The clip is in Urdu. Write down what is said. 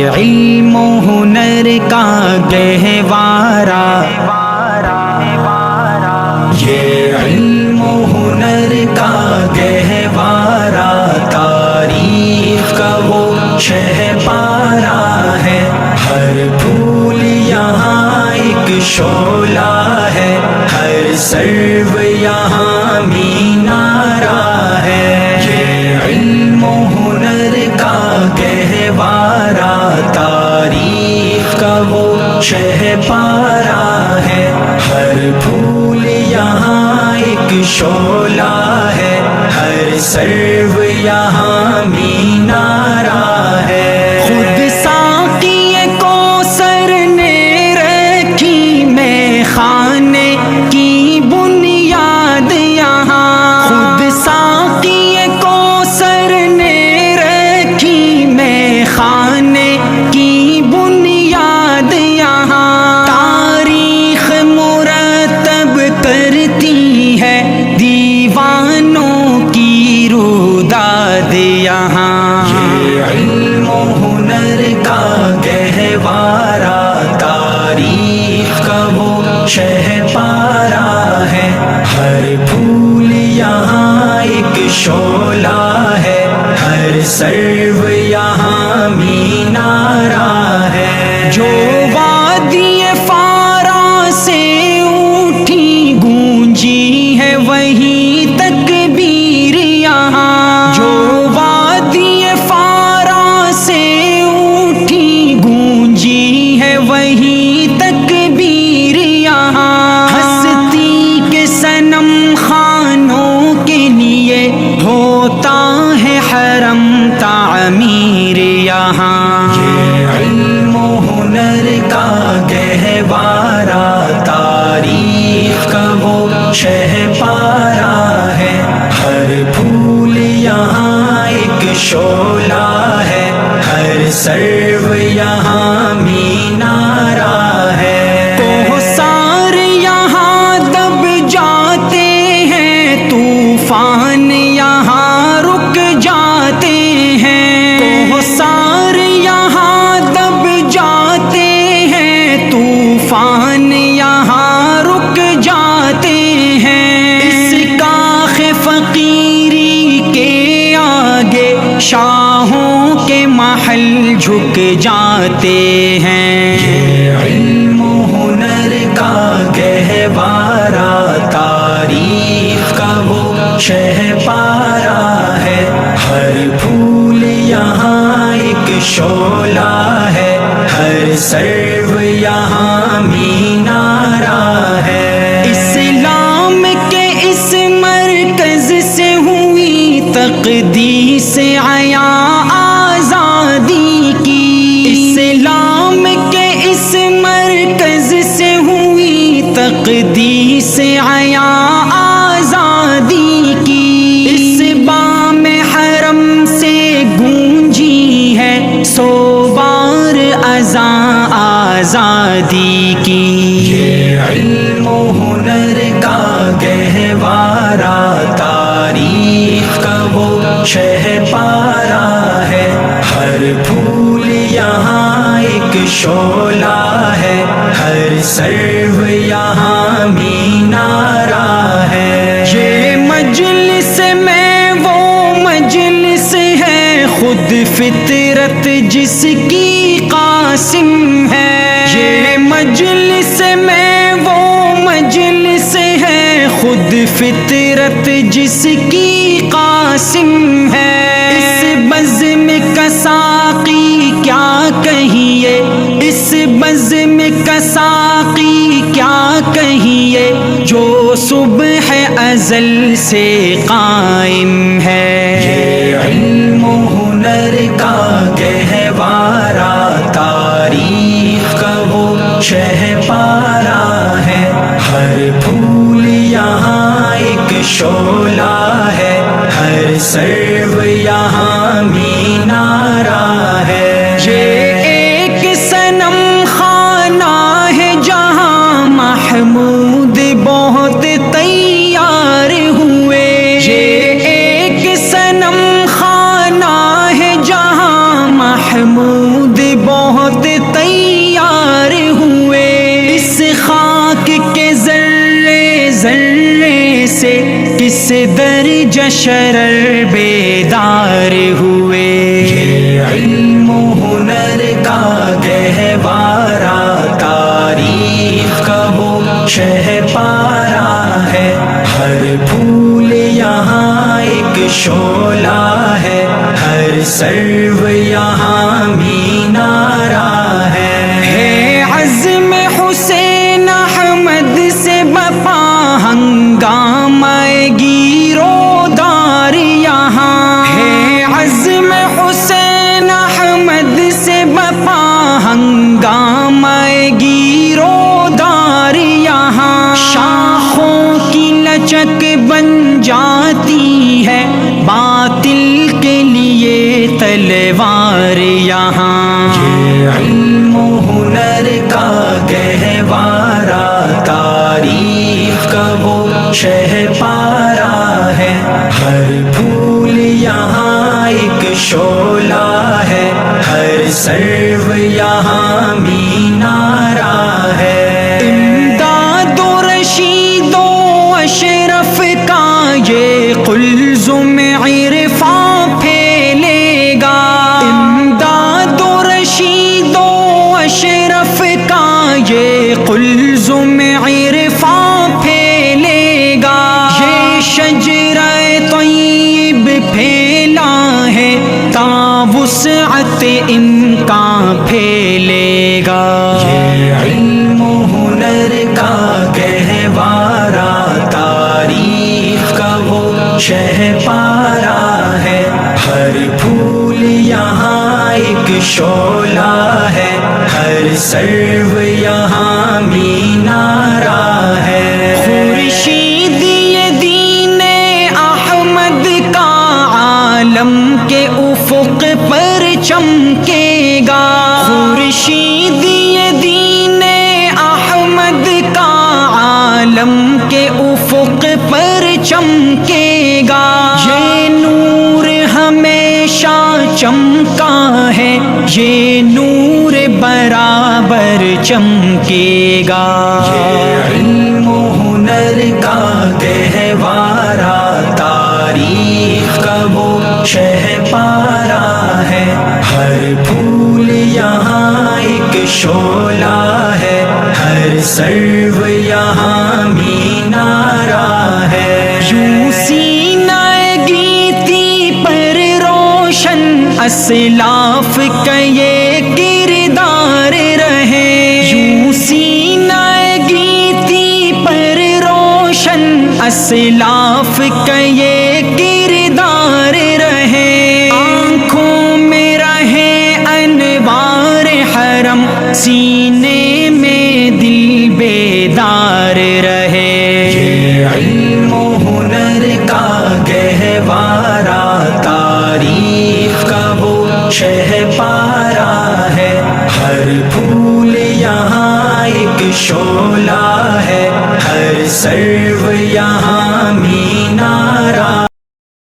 یہ علم و ہنر کا گہوارہ، یہ علم و ہنر کا گہوارہ، تاریخ کا وہ شہپارہ ہے، ہر پھول یہاں ایک شعلہ ہے، ہر سرو یہاں مینارہ ہے، یہ علم و ہنر کا گہوارہ، تاریخ کا وہ شہپارہ ہے، ہر پھول یہاں ایک شعلہ ہے، ہر سرو یہاں مینارہ ہے، خود ساقی کوثر نے رکھی میں خانے کی بنیاد یہاں، خود ساقی کوثر نے رکھی میں خانے کی بنیاد یہاں، تاریخ مرتب کرتی ہے دیوانوں کی روداد یہاں، یہ علم و ہنر کا گہوارہ، تاریخ کا وہ شہپارہ ہے، ہر پھول یہاں ایک شعلہ ہے، ہر سرو یہاں مینارہ ہے، جو وادی فارا سے اٹھی گونجی ہے وہی تکبیر یہاں، جو وادی فارا سے اٹھی گونجی ہے وہی تکبیر یہاں، ہستی کے صنم خانوں کے لیے ہوتا ہے حرم تعمیر یہاں، یہ علم و ہنر کا گہوارہ، تاریخ کا وہ شہپارہ ہے، ہر پھول یہاں ایک شعلہ ہے، ہر سرو یہاں مینارہ ہے، کوثر یہاں دب جاتے ہیں، طوفان یہاں رک جاتے ہیں، کوثر یہاں دب جاتے ہیں، طوفان یہاں رک جاتے ہیں، اس کاخ فقیری کے آگے شاہوں کے محل جھک جاتے ہیں، یہ علم و ہنر کا گہوارہ، تاریخ کا وہ شہپارہ ہے، ہر پھول یہاں ایک شعلہ ہے، ہر سرو یہاں مینارہ ہے، اسلام کے اس مرکز سے ہوئی تقدیس عیا آزادی کی، اسلام کے اس مرکز سے ہوئی تقدیس عیا آزادی کی، اس بام حرم سے گونجی ہے سو بار اذاں آزادی کی، یہ علم و ہنر کا گہوارہ، تاریخ کا وہ شہپارہ ہے، ہر پھول یہاں ایک شعلہ ہے، ہر سرو یہاں مینارہ ہے، یہ مجلس میں وہ مجلس ہے خود فطرت جس کی قاسم ہے، یہ مجلس میں وہ مجلس ہے خود فطرت جس کی قاسم ہے، اس بزم کا ساقی کیا کہیے، اس بزم کا ساقی کیا کہیے، جو صبح ازل سے قائم ہے، یہ علم و ہنر کا گہوارہ، تاریخ کا وہ شہپارہ ہے، ہر پھول یہاں ایک شعلہ ہے، ہر سرو یہاں مینارہ ہے، یہ ایک صنم خانہ ہے جہاں محمود بہت تیار ہوئے، یہ ایک صنم خانہ ہے جہاں محمود بہت در جشرر بیدار ہوئے. یہ علم و ہنر کا گہوارہ تاریخ کا وہ شہ پارا ہے. ہر پھول یہاں ایک شعلہ ہے، ہر سرو یہاں مینارہ ہے. عزم حسین احمد سے بپا ہنگامہ گیرو دار یہاں ہے. عزم حسین احمد سے بپا ہنگامہ گیرو دار یہاں. شاخوں کی لچک بن جاتی ہے باطل کے لیے تلوار یہاں. یہ علم و ہنر کا گہوارہ تاریخ کا وہ شہ پارا ہے. ہر پھول یہاں ایک شعلہ ہے، ہر سرو یہاں مینارہ ہے. امداد و رشید و اشرف کا یہ قلزم عرفاں پھیلے گا. امداد و رشید و اشرف کا یہ قلزم عرفاں پھیلے گا. یہ شجرہ طیب پھیلا ہے تا وسعت امکان پھیلے گا. یہ علم و ہنر کا گہوارہ تاریخ کا وہ شہ پارا ہے. ہر پھول یہاں ایک شعلہ ہے، ہر سرو یہاں مینارہ ہے. خورشید یہ دین احمد کا عالم کے افق پر چمکے گا. خورشید یہ دین احمد کا عالم کے افق پر چمکے گا. یہ نور ہمیشہ چمکا ہے، یہ نور برابر چمکے گا. یہ علم و ہنر کا گہوارہ تاریخ کا وہ شہ پارا ہے. ہر پھول یہاں ایک شعلہ، ہر سرو یہاں مینارہ ہے. یوں سینہ گیتی پر روشن اسلاف کا یہ کردار رہے. یوں سینہ گیتی پر روشن اسلاف کا یہ کردار رہے. آنکھوں میں رہے انوار حرم، سینے میں دل بیدار رہے. یہ علم و ہنر کا گہوارہ تاریخ کا وہ شہ پارا ہے. ہر پھول یہاں ایک شعلہ ہے، ہر سرو یہاں مینارہ